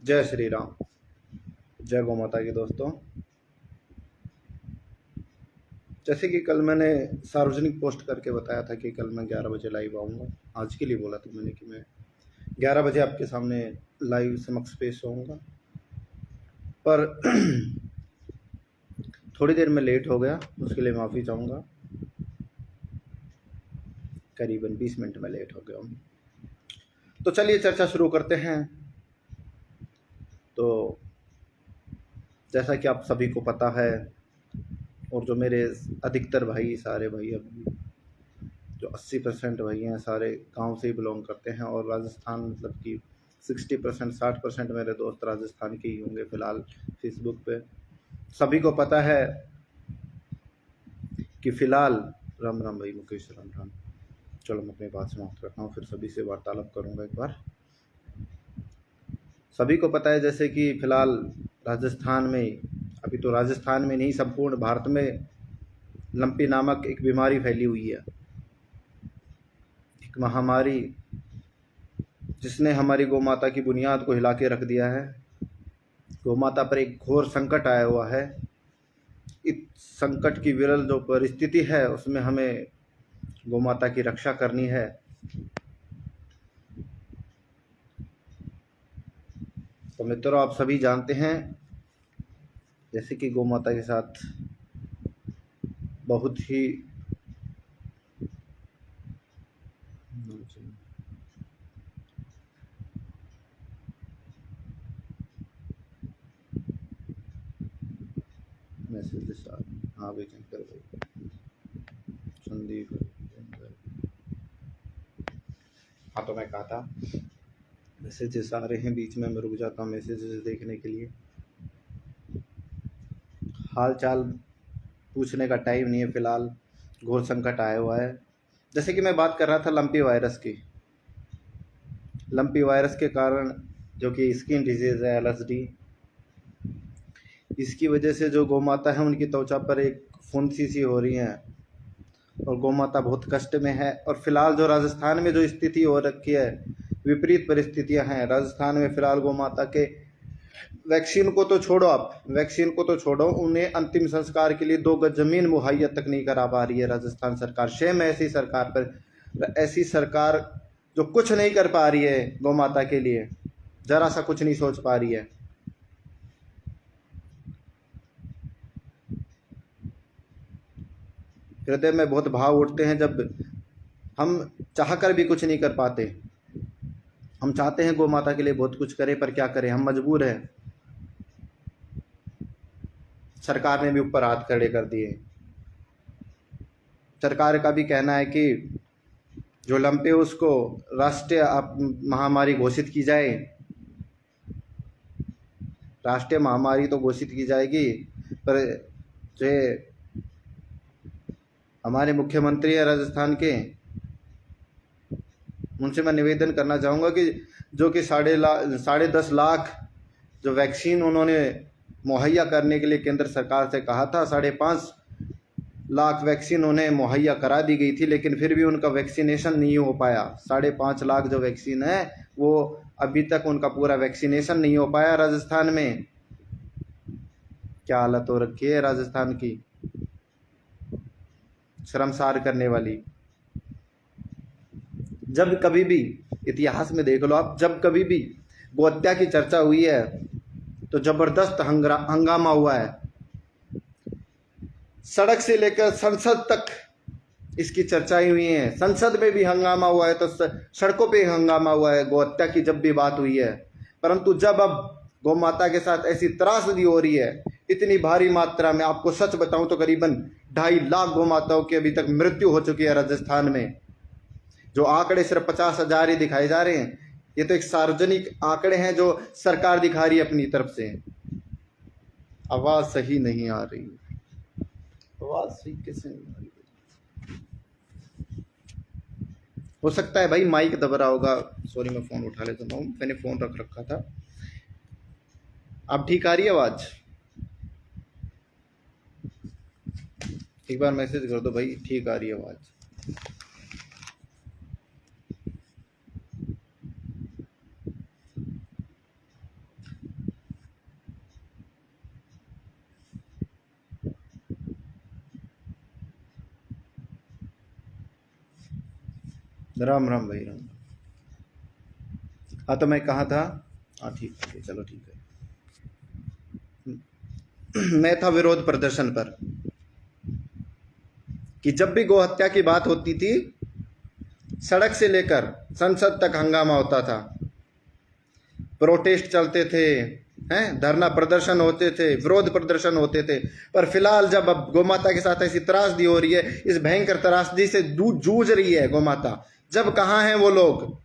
जय श्री राम। जय गौ माता की दोस्तों। जैसे कि कल मैंने सार्वजनिक पोस्ट करके बताया था कि कल मैं 11 बजे लाइव आऊँगा। आज के लिए बोला था मैंने कि मैं 11 बजे आपके सामने लाइव समक्ष पेश होऊंगा, पर थोड़ी देर में लेट हो गया, उसके लिए माफ़ी चाहूँगा। करीबन 20 मिनट में लेट हो गया हूँ। तो चलिए चर्चा शुरू करते हैं। तो जैसा कि आप सभी को पता है, और जो मेरे अधिकतर भाई, सारे भाई, अभी जो 80% भाई हैं, सारे गांव से ही बिलोंग करते हैं। और राजस्थान, मतलब कि 60%, 60% मेरे दोस्त राजस्थान के ही होंगे फिलहाल फेसबुक पे। सभी को पता है कि फिलहाल, राम राम भाई मुकेश, राम राम। चलो मैं अपनी बात समाप्त करता हूँ, फिर सभी से वार्तालाप करूँगा एक बार। सभी को पता है जैसे कि फिलहाल राजस्थान में, अभी तो राजस्थान में नहीं, संपूर्ण भारत में लंपी नामक एक बीमारी फैली हुई है, एक महामारी जिसने हमारी गौ माता की बुनियाद को हिला के रख दिया है। गौ माता पर एक घोर संकट आया हुआ है। इस संकट की विरल जो परिस्थिति है, उसमें हमें गौ माता की रक्षा करनी है। तो मित्रों, आप सभी जानते हैं जैसे कि गौ माता के साथ बहुत ही मैसेजेस आ रहे हैं। हाँ भाई, शंकर भाई, संदीप, हाँ तो मैं कहा था मैसेजेस आ रहे हैं, बीच में मैं रुक जाता हूँ मैसेजेस देखने के लिए। हाल चाल पूछने का टाइम नहीं है फिलहाल, घोर संकट आया हुआ है। जैसे कि मैं बात कर रहा था लंपी वायरस की। लंपी वायरस के कारण, जो कि स्किन डिजीज़ है, LSD, इसकी वजह से जो गौ माता है उनकी त्वचा पर एक फुंसी सी हो रही है, और गौ माता बहुत कष्ट में है। और फिलहाल जो राजस्थान में जो स्थिति हो रखी है, विपरीत परिस्थितियां हैं राजस्थान में फिलहाल। गौ माता के वैक्सीन को तो छोड़ो, आप वैक्सीन को तो छोड़ो, उन्हें अंतिम संस्कार के लिए 2 गज जमीन मुहैया तक नहीं करा पा रही है राजस्थान सरकार। शेम ऐसी सरकार पर, ऐसी सरकार जो कुछ नहीं कर पा रही है गौ माता के लिए, जरा सा कुछ नहीं सोच पा रही है। हृदय में बहुत भाव उठते हैं जब हम चाहकर भी कुछ नहीं कर पाते। हम चाहते हैं गौ माता के लिए बहुत कुछ करें, पर क्या करें, हम मजबूर हैं। सरकार ने भी ऊपर हाथ खड़े कर दिए। सरकार का भी कहना है कि जो लंपे है उसको राष्ट्रीय महामारी घोषित की जाए। राष्ट्रीय महामारी तो घोषित की जाएगी, पर जो हमारे मुख्यमंत्री है राजस्थान के, उनसे मैं निवेदन करना चाहूँगा कि जो कि 10.5 लाख जो वैक्सीन उन्होंने मुहैया करने के लिए केंद्र सरकार से कहा था, 5.5 लाख वैक्सीन उन्हें मुहैया करा दी गई थी, लेकिन फिर भी उनका वैक्सीनेशन नहीं हो पाया। 5.5 लाख जो वैक्सीन है, वो अभी तक उनका पूरा वैक्सीनेशन नहीं हो पाया राजस्थान में। क्या हालत हो रखी है राजस्थान की, शर्मसार करने वाली। जब कभी भी इतिहास में देख लो आप, जब कभी भी गौ हत्या की चर्चा हुई है तो जबरदस्त हंगामा हुआ है। सड़क से लेकर संसद तक इसकी चर्चाएं हुई हैं। संसद में भी हंगामा हुआ है, तो सड़कों पे हंगामा हुआ है गौ हत्या की जब भी बात हुई है। परंतु जब अब गौ माता के साथ ऐसी त्रासदी हो रही है, इतनी भारी मात्रा में, आपको सच बताऊं तो करीबन 2.5 लाख गौ माताओं की अभी तक मृत्यु हो चुकी है राजस्थान में। जो आंकड़े सिर्फ 50,000 ही दिखाए जा रहे हैं, ये तो एक सार्वजनिक आंकड़े हैं जो सरकार दिखा रही है अपनी तरफ से। आवाज सही नहीं आ रही, आवाज सही कैसे नहीं आ रही? हो सकता है भाई माइक दब रहा होगा। सॉरी, मैं फ़ोन उठा लेता हूँ, मैंने फ़ोन रख रखा था। अब ठीक आ रही है आवाज़? एक बार मैसेज कर दो भाई, ठीक आ रही है आवाज़। राम राम भाई, राम। हाँ, तो मैं कहाँ था? हाँ, ठीक है, चलो ठीक है। मैं था विरोध प्रदर्शन पर, कि जब भी गोहत्या की बात होती थी, सड़क से लेकर संसद तक हंगामा होता था, प्रोटेस्ट चलते थे, हैं, धरना प्रदर्शन होते थे, विरोध प्रदर्शन होते थे। पर फिलहाल जब अब गोमाता के साथ ऐसी त्रासदी हो रही है, इस भयंकर त्रासदी से जूझ रही है गोमाता, जब कहाँ हैं वो लोग,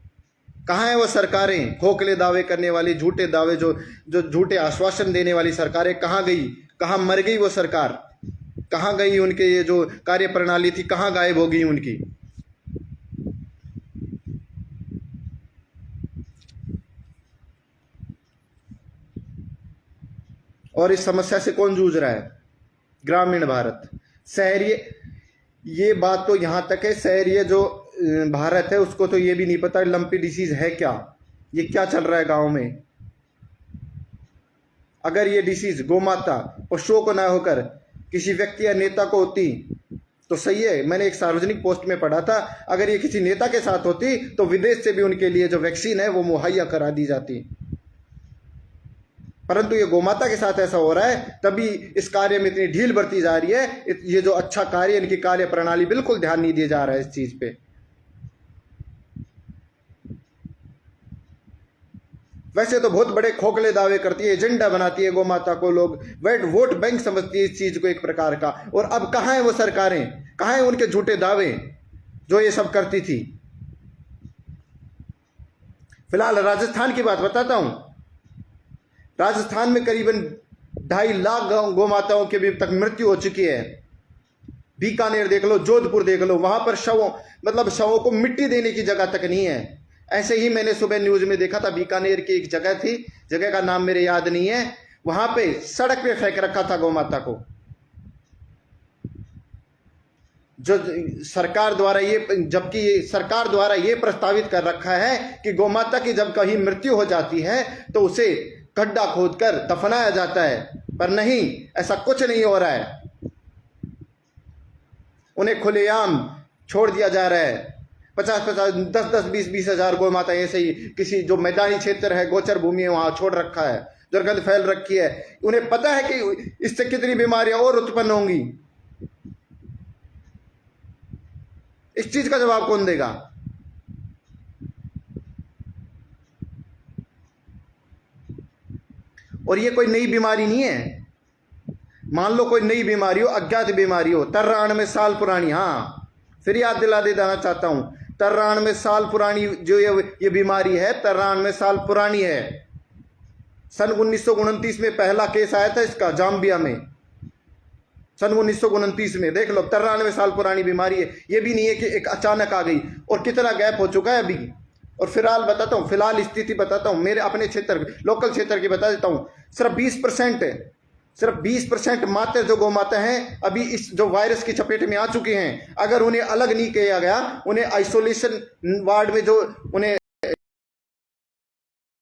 कहाँ हैं वो सरकारें, खोखले दावे करने वाली, झूठे दावे, जो जो झूठे आश्वासन देने वाली सरकारें कहाँ गई, कहाँ मर गई वो सरकार, कहाँ गई उनके ये जो कार्य प्रणाली थी, कहाँ गायब हो गई उनकी। और इस समस्या से कौन जूझ रहा है? ग्रामीण भारत। शहरी, ये बात तो यहां तक है, शहरी जो भारत है उसको तो ये भी नहीं पता लंपी डिसीज है क्या, ये क्या चल रहा है गांव में। अगर ये डिसीज गोमाता पशुओं को ना होकर किसी व्यक्ति या नेता को होती तो सही है। मैंने एक सार्वजनिक पोस्ट में पढ़ा था, अगर ये किसी नेता के साथ होती तो विदेश से भी उनके लिए जो वैक्सीन है वो मुहैया करा दी जाती, परंतु ये गोमाता के साथ ऐसा हो रहा है, तभी इस कार्य में इतनी ढील बरती जा रही है। ये जो अच्छा कार्य, इनकी कार्य प्रणाली, बिल्कुल ध्यान नहीं दिया जा रहा है इस चीज पे। वैसे तो बहुत बड़े खोखले दावे करती है, एजेंडा बनाती है गोमाता को, लोग वोट बैंक समझती है इस चीज को एक प्रकार का। और अब कहाँ है वो सरकारें, कहाँ है उनके झूठे दावे जो ये सब करती थी। फिलहाल राजस्थान की बात बताता हूं। राजस्थान में करीबन 2.5 लाख गोमाताओं की अभी तक मृत्यु हो चुकी है। बीकानेर देख लो, जोधपुर देख लो, वहां पर शवों को मिट्टी देने की जगह तक नहीं है। ऐसे ही मैंने सुबह न्यूज में देखा था, बीकानेर की एक जगह थी, जगह का नाम मेरे याद नहीं है, वहां पे सड़क पे फेंक रखा था गोमाता को। जो सरकार द्वारा सरकार द्वारा ये प्रस्तावित कर रखा है कि गोमाता की जब कहीं मृत्यु हो जाती है तो उसे गड्ढा खोदकर दफनाया जाता है, पर नहीं, ऐसा कुछ नहीं हो रहा है। उन्हें खुलेआम छोड़ दिया जा रहा है। 50-50, 10-10, 20-20 हजार गोमाता ऐसे ही किसी जो मैदानी क्षेत्र है, गोचर भूमि है, वहां छोड़ रखा है, दुर्गंध फैल रखी है। उन्हें पता है कि इससे कितनी बीमारियां और उत्पन्न होंगी। इस चीज का जवाब कौन देगा? और ये कोई नई बीमारी नहीं है। मान लो कोई नई बीमारी हो, अज्ञात बीमारी हो, 93 साल पुरानी, हाँ फिर याद दिला देना चाहता हूं, 93 साल पुरानी जो ये बीमारी है, 93 साल पुरानी है। सन 1929 में पहला केस आया था इसका जाम्बिया में, सन 1929 में। देख लो, 93 साल पुरानी बीमारी है। ये भी नहीं है कि एक अचानक आ गई। और कितना गैप हो चुका है अभी। और फिलहाल बताता हूँ, फिलहाल स्थिति बताता हूँ, मेरे अपने क्षेत्र, लोकल क्षेत्र की बता देता हूँ। सिर्फ 20% मात्र जो गोमाता हैं अभी इस जो वायरस की चपेट में आ चुके हैं। अगर उन्हें अलग नहीं किया गया, उन्हें आइसोलेशन वार्ड में जो उन्हें,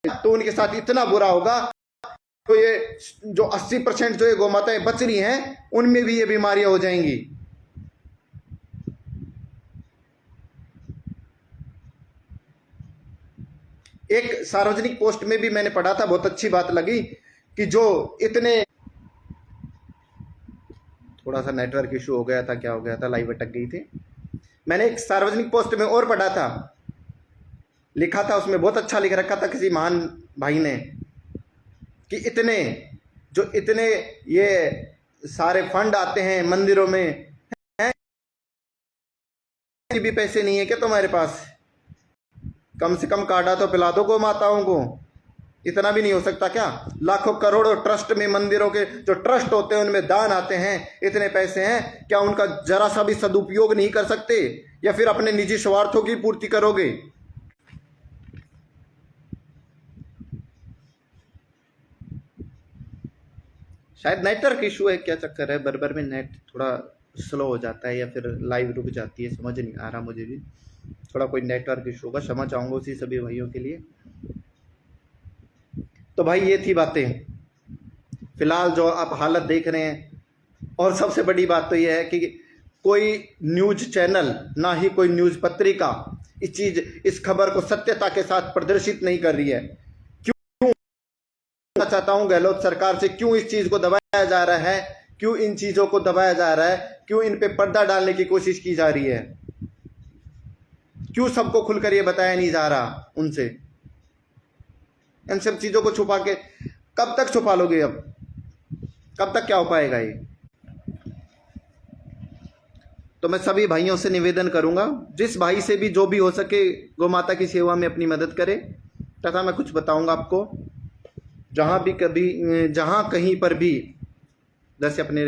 तो उनके साथ इतना बुरा होगा। तो ये जो 80% जो ये गोमाताएं बच रही हैं, उनमें भी ये बीमारियां हो जाएंगी। एक सार्वजनिक पोस्ट में भी मैंने पढ़ा था, बहुत अच्छी बात लगी, कि जो इतने, थोड़ा सा नेटवर्क इशू हो गया था, क्या हो गया था, लाइव अटक गई थी। मैंने एक सार्वजनिक पोस्ट में और पढ़ा था, लिखा था उसमें, बहुत अच्छा लिख रखा था किसी महान भाई ने, कि इतने ये सारे फंड आते हैं मंदिरों में, भी पैसे नहीं है क्या तुम्हारे पास? कम से कम काढ़ा तो पिला दो गो माताओं को। इतना भी नहीं हो सकता क्या? लाखों करोड़ों ट्रस्ट में, मंदिरों के जो ट्रस्ट होते हैं उनमें दान आते हैं, इतने पैसे हैं, क्या उनका जरा सा भी सदुपयोग नहीं कर सकते? या फिर अपने निजी स्वार्थों की पूर्ति करोगे? शायद नेटवर्क इशू है, क्या चक्कर है, बरबर में नेट थोड़ा स्लो हो जाता है या फिर लाइव रुक जाती है, समझ नहीं आ रहा मुझे भी। थोड़ा कोई नेटवर्क इशू होगा, क्षमा चाहूंगा उसी सभी भाइयों के लिए। तो भाई ये थी बातें, फिलहाल जो आप हालत देख रहे हैं। और सबसे बड़ी बात तो ये है कि कोई न्यूज चैनल, ना ही कोई न्यूज पत्रिका इस खबर को सत्यता के साथ प्रदर्शित नहीं कर रही है? क्यों चाहता हूं गहलोत सरकार से, क्यों इस चीज को दबाया जा रहा है, क्यों इन चीजों को दबाया जा रहा है, क्यों इन पे पर्दा डालने की कोशिश की जा रही है, क्यों सबको खुलकर ये बताया नहीं जा रहा उनसे? इन सब चीजों को छुपा के कब तक छुपा लोगे? अब कब तक क्या हो पाएगा ये? तो मैं सभी भाइयों से निवेदन करूंगा, जिस भाई से भी जो भी हो सके गौ माता की सेवा में अपनी मदद करे। तथा मैं कुछ बताऊंगा आपको, जहां कहीं पर भी, जैसे अपने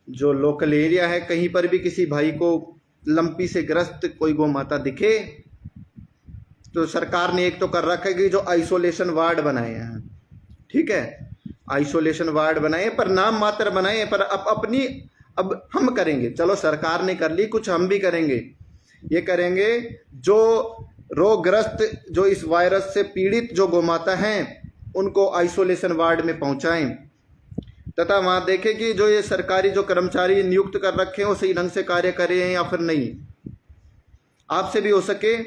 जो लोकल एरिया है, कहीं पर भी किसी भाई को लंपी से ग्रस्त कोई गौ माता दिखे, तो सरकार ने एक तो कर रखा है कि जो आइसोलेशन वार्ड बनाए हैं, ठीक है, आइसोलेशन वार्ड बनाए, पर नाम मात्र बनाए, पर अब हम करेंगे। चलो सरकार ने कर ली, कुछ हम भी करेंगे। ये करेंगे जो रोगग्रस्त, जो इस वायरस से पीड़ित जो गौ माता हैं, उनको आइसोलेशन वार्ड में पहुंचाएं, तथा वहां देखें कि जो ये सरकारी जो कर्मचारी नियुक्त कर रखे हैं वो सही ढंग से कार्य कर रहे हैं या फिर नहीं। आपसे भी हो सके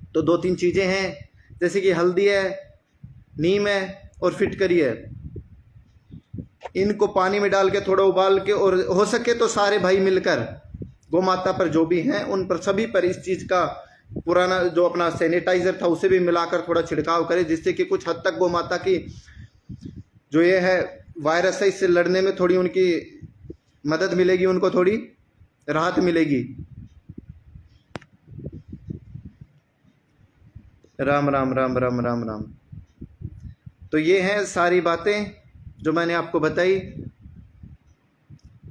तो 2-3 चीजें हैं, जैसे कि हल्दी है, नीम है और फिटकरी है, इनको पानी में डाल के थोड़ा उबाल के, और हो सके तो सारे भाई मिलकर गौ माता पर जो भी हैं उन पर सभी पर इस चीज का पुराना जो अपना सैनिटाइजर था उसे भी मिलाकर थोड़ा छिड़काव करें, जिससे कि कुछ हद तक गौ माता की जो ये है वायरस है इससे लड़ने में थोड़ी उनकी मदद मिलेगी, उनको थोड़ी राहत मिलेगी। राम राम राम राम राम राम। तो ये हैं सारी बातें जो मैंने आपको बताई।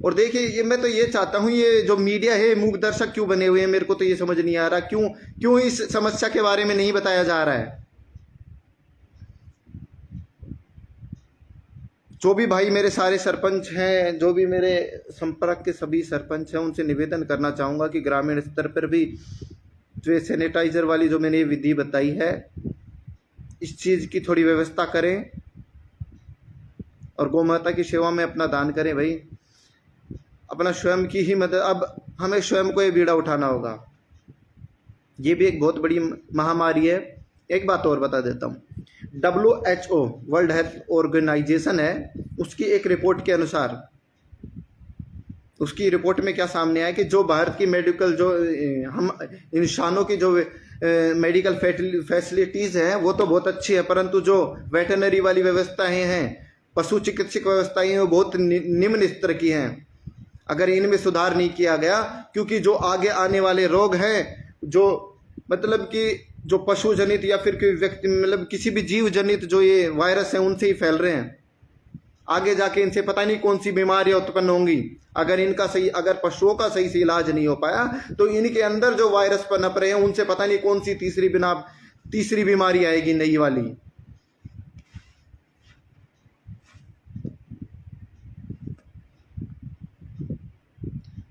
और देखिए, ये मैं तो ये चाहता हूं, ये जो मीडिया है मूक दर्शक क्यों बने हुए हैं, मेरे को तो ये समझ नहीं आ रहा, क्यों इस समस्या के बारे में नहीं बताया जा रहा है। जो भी भाई मेरे सारे सरपंच हैं, जो भी मेरे संपर्क के सभी सरपंच हैं, उनसे निवेदन करना चाहूँगा कि ग्रामीण स्तर पर भी जो सैनिटाइजर वाली जो मैंने विधि बताई है, इस चीज़ की थोड़ी व्यवस्था करें और गौ माता की सेवा में अपना दान करें। भाई अपना स्वयं की ही मदद, अब हमें स्वयं को ये बीड़ा उठाना होगा। ये भी एक बहुत बड़ी महामारी है। एक बात और बता देता हूँ, WHO वर्ल्ड हेल्थ ऑर्गेनाइजेशन है, उसकी एक रिपोर्ट के अनुसार, उसकी रिपोर्ट में क्या सामने आया कि जो भारत की मेडिकल, जो हम इंसानों की जो मेडिकल फैसिलिटीज़ हैं वो तो बहुत अच्छी है, परंतु जो वेटरनरी वाली व्यवस्थाएं हैं, पशु चिकित्सक व्यवस्थाएं हैं, वो बहुत निम्न स्तर की हैं। अगर इनमें सुधार नहीं किया गया, क्योंकि जो आगे आने वाले रोग हैं, जो मतलब कि जो पशु जनित या फिर कोई व्यक्ति, मतलब किसी भी जीव जनित जो ये वायरस है उनसे ही फैल रहे हैं। आगे जाके इनसे पता नहीं कौन सी बीमारियां उत्पन्न होंगी। अगर पशुओं का सही से इलाज नहीं हो पाया तो इनके अंदर जो वायरस पनप रहे हैं उनसे पता नहीं कौन सी तीसरी बीमारी आएगी, नई वाली।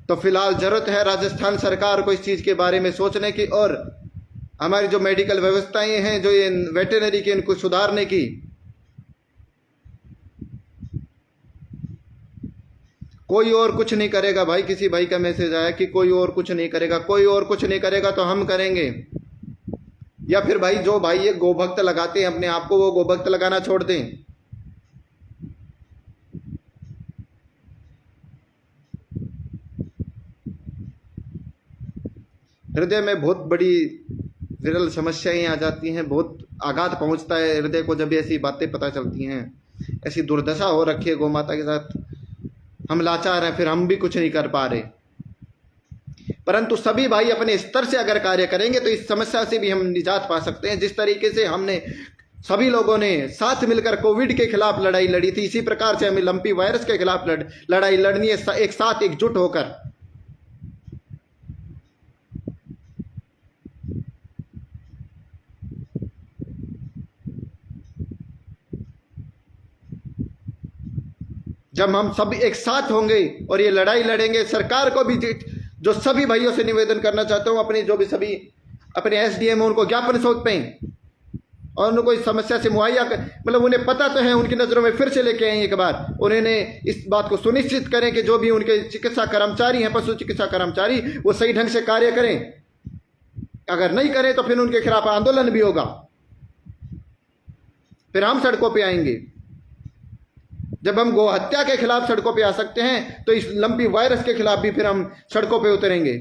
तो फिलहाल जरूरत है राजस्थान सरकार को इस चीज के बारे में सोचने की, और हमारी जो मेडिकल व्यवस्थाएं हैं, जो ये वेटरनरी की, इनको सुधारने की। कोई और कुछ नहीं करेगा भाई। किसी भाई का मैसेज आया कि कोई और कुछ नहीं करेगा, कोई और कुछ नहीं करेगा तो हम करेंगे। या फिर भाई जो भाई ये गोभक्त लगाते हैं अपने आप को, वो गोभक्त लगाना छोड़ दें। हृदय में बहुत बड़ी विरल समस्याएं आ जाती हैं, बहुत आघात पहुंचता है हृदय को जब ऐसी बातें पता चलती हैं। ऐसी दुर्दशा हो रखी है गौ माता के साथ, हम लाचार हैं, फिर हम भी कुछ नहीं कर पा रहे। परंतु सभी भाई अपने स्तर से अगर कार्य करेंगे तो इस समस्या से भी हम निजात पा सकते हैं। जिस तरीके से हमने सभी लोगों ने साथ मिलकर कोविड के खिलाफ लड़ाई लड़ी थी, इसी प्रकार से हमें लंपी वायरस के खिलाफ लड़ाई लड़नी है, एक साथ एकजुट होकर। जब हम सब एक साथ होंगे और ये लड़ाई लड़ेंगे, सरकार को भी, जो सभी भाइयों से निवेदन करना चाहता हूं, अपने जो भी सभी अपने SDM उनको ज्ञापन सौंपें और उनको इस समस्या से मुहैया मतलब उन्हें पता तो है, उनकी नज़रों में फिर से लेके आए एक बार। उन्होंने इस बात को सुनिश्चित करें कि जो भी उनके चिकित्सा कर्मचारी हैं, पशु चिकित्सा कर्मचारी, वो सही ढंग से कार्य करें। अगर नहीं करें तो फिर उनके खिलाफ आंदोलन भी होगा, फिर हम सड़कों पे आएंगे। जब हम गौ हत्या के खिलाफ सड़कों पे आ सकते हैं तो इस लंपी वायरस के खिलाफ भी फिर हम सड़कों पे उतरेंगे।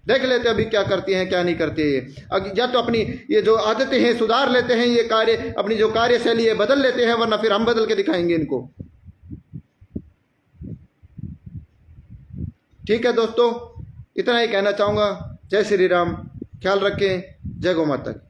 देख लेते अभी क्या करती हैं क्या नहीं करती है। या तो अपनी ये जो आदतें हैं सुधार लेते हैं, ये कार्य अपनी जो कार्यशैली है बदल लेते हैं, वरना फिर हम बदल के दिखाएंगे इनको। ठीक है दोस्तों, इतना ही कहना चाहूंगा। जय श्री राम, ख्याल रखें, जय गौ माता की।